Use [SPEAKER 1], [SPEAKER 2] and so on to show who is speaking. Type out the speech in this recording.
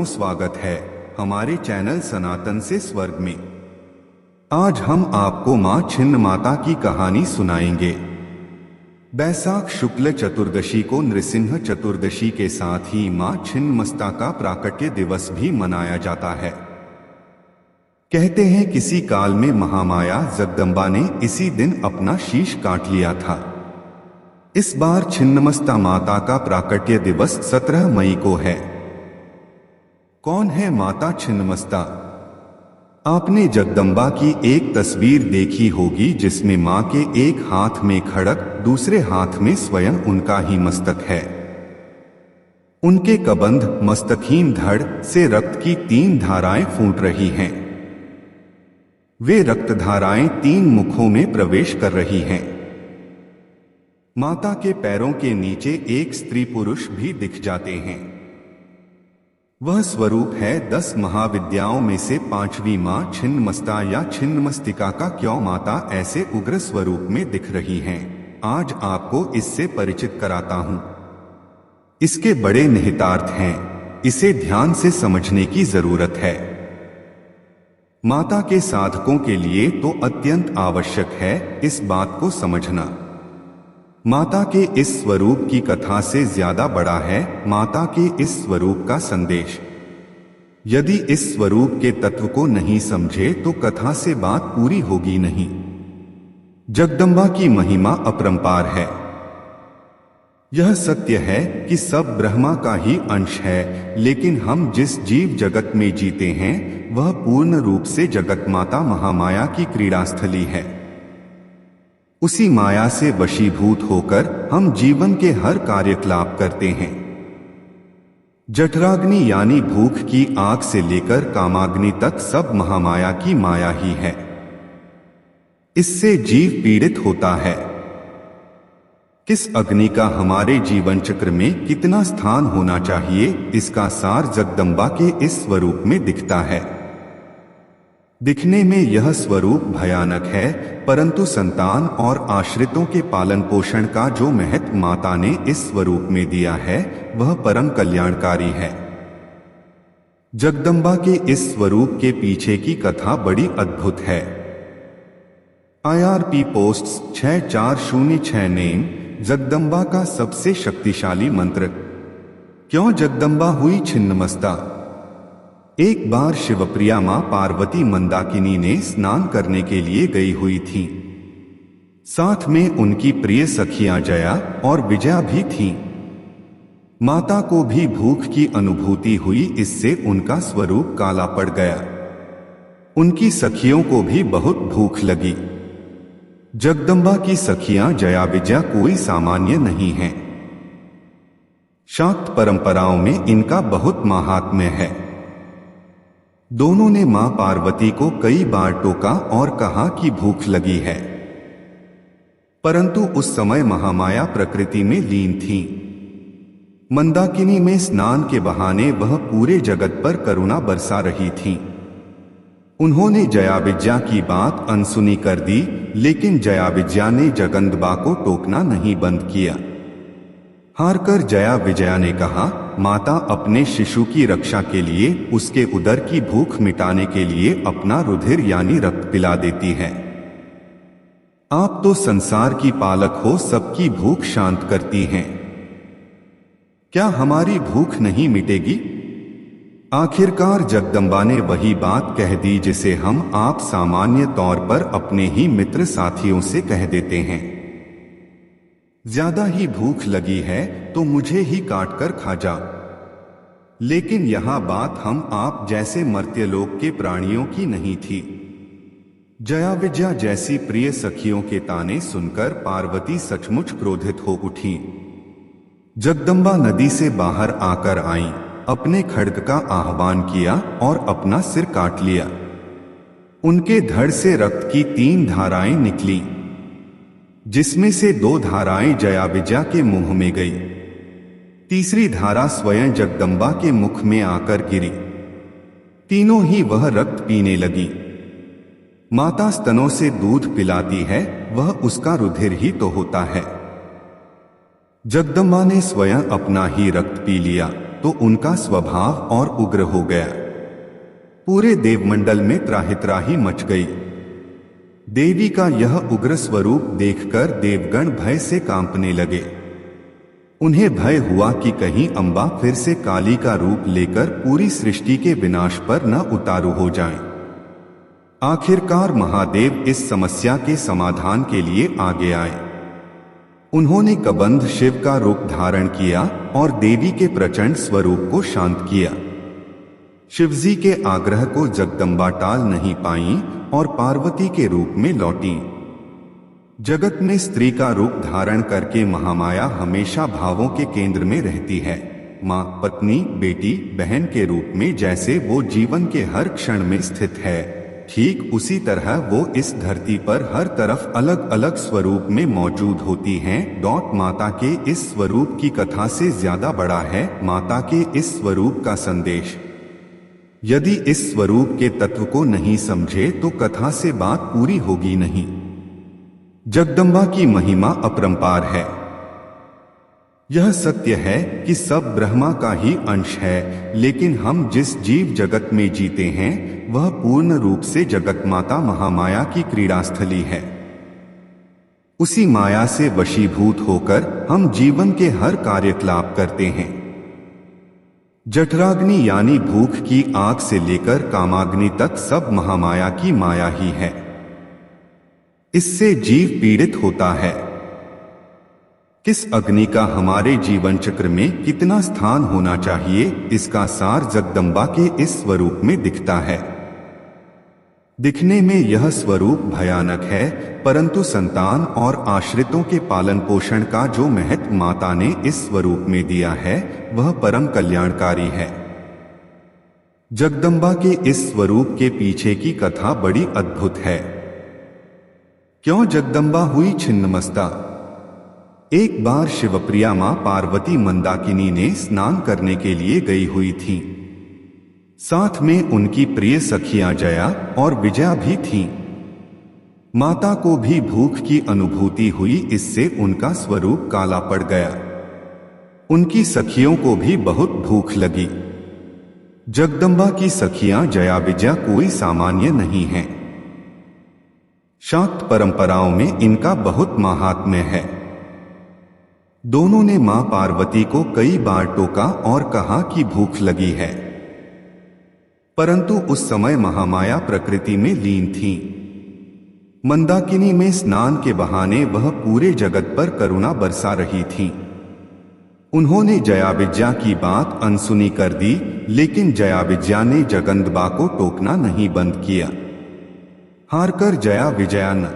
[SPEAKER 1] दोस्तों, स्वागत है हमारे चैनल सनातन से स्वर्ग में। आज हम आपको मां छिन्नमाता की कहानी सुनाएंगे। बैसाख शुक्ल चतुर्दशी को नृसिंह चतुर्दशी के साथ ही मां छिन्नमस्ता का प्राकट्य दिवस भी मनाया जाता है। कहते हैं किसी काल में महामाया जगदम्बा ने इसी दिन अपना शीश काट लिया था। इस बार छिन्नमस्ता माता का प्राकट्य दिवस 17 मई को है। कौन है माता छिन्नमस्ता? आपने जगदम्बा की एक तस्वीर देखी होगी जिसमें मां के एक हाथ में खड़ग, दूसरे हाथ में स्वयं उनका ही मस्तक है। उनके कबंध मस्तकहीन धड़ से रक्त की 3 धाराएं फूट रही हैं। वे रक्त धाराएं 3 मुखों में प्रवेश कर रही हैं। माता के पैरों के नीचे एक स्त्री पुरुष भी दिख जाते हैं। वह स्वरूप है 10 महाविद्याओं में से 5वीं मां छिन्नमस्ता या छिन्नमस्तिका का। क्यों माता ऐसे उग्र स्वरूप में दिख रही हैं, आज आपको इससे परिचित कराता हूं। इसके बड़े निहितार्थ हैं, इसे ध्यान से समझने की जरूरत है। माता के साधकों के लिए तो अत्यंत आवश्यक है इस बात को समझना। माता के इस स्वरूप की कथा से ज्यादा बड़ा है माता के इस स्वरूप का संदेश। यदि इस स्वरूप के तत्व को नहीं समझे तो कथा से बात पूरी होगी नहीं। जगदम्बा की महिमा अपरंपार है। यह सत्य है कि सब ब्रह्मा का ही अंश है, लेकिन हम जिस जीव जगत में जीते हैं वह पूर्ण रूप से जगत माता महामाया की क्रीड़ास्थली है। उसी माया से वशीभूत होकर हम जीवन के हर कार्यकलाप करते हैं। जठराग्नि यानी भूख की आग से लेकर कामाग्नि तक सब महामाया की माया ही है। इससे जीव पीड़ित होता है। किस अग्नि का हमारे जीवन चक्र में कितना स्थान होना चाहिए, इसका सार जगदम्बा के इस स्वरूप में दिखता है। दिखने में यह स्वरूप भयानक है, परंतु संतान और आश्रितों के पालन पोषण का जो महत्व माता ने इस स्वरूप में दिया है वह परम कल्याणकारी है। जगदम्बा के इस स्वरूप के पीछे की कथा बड़ी अद्भुत है। IRP पोस्ट्स 6406 नेम जगदम्बा का सबसे शक्तिशाली मंत्र। क्यों जगदम्बा हुई छिन्नमस्ता? एक बार शिवप्रिया मां पार्वती मंदाकिनी ने स्नान करने के लिए गई हुई थी। साथ में उनकी प्रिय सखियां जया और विजया भी थीं। माता को भी भूख की अनुभूति हुई, इससे उनका स्वरूप काला पड़ गया। उनकी सखियों को भी बहुत भूख लगी। जगदम्बा की सखियां जया विजया कोई सामान्य नहीं हैं। शाक्त परंपराओं में इनका बहुत महात्म्य है। दोनों ने मां पार्वती को कई बार टोका और कहा कि भूख लगी है, परंतु उस समय महामाया प्रकृति में लीन थी। मंदाकिनी में स्नान के बहाने वह पूरे जगत पर करुणा बरसा रही थी। उन्होंने जया विजया की बात अनसुनी कर दी, लेकिन जया विजया ने जगदम्बा को टोकना नहीं बंद किया। हारकर जया विजया ने कहा, माता अपने शिशु की रक्षा के लिए, उसके उदर की भूख मिटाने के लिए अपना रुधिर यानी रक्त पिला देती है। आप तो संसार की पालक हो, सबकी भूख शांत करती हैं। क्या हमारी भूख नहीं मिटेगी? आखिरकार जगदम्बा ने वही बात कह दी जिसे हम आप सामान्य तौर पर अपने ही मित्र साथियों से कह देते हैं। ज्यादा ही भूख लगी है तो मुझे ही काट कर खा जा। लेकिन यह बात हम आप जैसे मर्त्यलोक के प्राणियों की नहीं थी। जया विजया जैसी प्रिय सखियों के ताने सुनकर पार्वती सचमुच क्रोधित हो उठी। जगदम्बा नदी से बाहर आकर आईं, अपने खड्ग का आह्वान किया और अपना सिर काट लिया। उनके धड़ से रक्त की 3 धाराएं निकली, जिसमें से 2 धाराएं जया विजया के मुंह में गई। तीसरी धारा स्वयं जगदम्बा के मुख में आकर गिरी। तीनों ही वह रक्त पीने लगी। माता स्तनों से दूध पिलाती है, वह उसका रुधिर ही तो होता है। जगदम्बा ने स्वयं अपना ही रक्त पी लिया। तो उनका स्वभाव और उग्र हो गया। पूरे देवमंडल में त्राहि मच गई। देवी का यह उग्र स्वरूप देखकर देवगण भय से कांपने लगे। उन्हें भय हुआ कि कहीं अम्बा फिर से काली का रूप लेकर पूरी सृष्टि के विनाश पर न उतारू हो जाएं। आखिरकार महादेव इस समस्या के समाधान के लिए आगे आए। उन्होंने कबंध शिव का रूप धारण किया और देवी के प्रचंड स्वरूप को शांत किया। शिवजी के आग्रह को जगदम्बा टाल नहीं पाई और पार्वती के रूप में लौटी। जगत में स्त्री का रूप धारण करके महामाया हमेशा भावों के केंद्र में रहती है। माँ, पत्नी, बेटी, बहन के रूप में जैसे वो जीवन के हर क्षण में स्थित है, ठीक उसी तरह वो इस धरती पर हर तरफ अलग अलग स्वरूप में मौजूद होती हैं। माता के इस स्वरूप की कथा से ज्यादा बड़ा है माता के इस स्वरूप का संदेश। यदि इस स्वरूप के तत्व को नहीं समझे तो कथा से बात पूरी होगी नहीं। जगदम्बा की महिमा अपरंपार है। यह सत्य है कि सब ब्रह्मा का ही अंश है, लेकिन हम जिस जीव जगत में जीते हैं वह पूर्ण रूप से जगत माता महामाया की क्रीड़ास्थली है। उसी माया से वशीभूत होकर हम जीवन के हर कार्यकलाप करते हैं। जठराग्नि यानी भूख की आग से लेकर कामाग्नि तक सब महामाया की माया ही है। इससे जीव पीड़ित होता है। किस अग्नि का हमारे जीवन चक्र में कितना स्थान होना चाहिए, इसका सार जगदम्बा के इस स्वरूप में दिखता है। दिखने में यह स्वरूप भयानक है, परंतु संतान और आश्रितों के पालन पोषण का जो महत्व माता ने इस स्वरूप में दिया है वह परम कल्याणकारी है। जगदम्बा के इस स्वरूप के पीछे की कथा बड़ी अद्भुत है। क्यों जगदम्बा हुई छिन्नमस्ता। एक बार शिवप्रिया मां पार्वती मंदाकिनी ने स्नान करने के लिए गई हुई थी। साथ में उनकी प्रिय सखियां जया और विजया भी थीं। माता को भी भूख की अनुभूति हुई, इससे उनका स्वरूप काला पड़ गया। उनकी सखियों को भी बहुत भूख लगी। जगदम्बा की सखियां जया विजया कोई सामान्य नहीं हैं। शाक्त परंपराओं में इनका बहुत महात्म्य है। दोनों ने मां पार्वती को कई बार टोका और कहा कि भूख लगी है, परंतु उस समय महामाया प्रकृति में लीन थी। मंदाकिनी में स्नान के बहाने वह पूरे जगत पर करुणा बरसा रही थी। उन्होंने जया विजया की बात अनसुनी कर दी, लेकिन जया विजया ने जगदम्बा को टोकना नहीं बंद किया। हारकर जया विजया न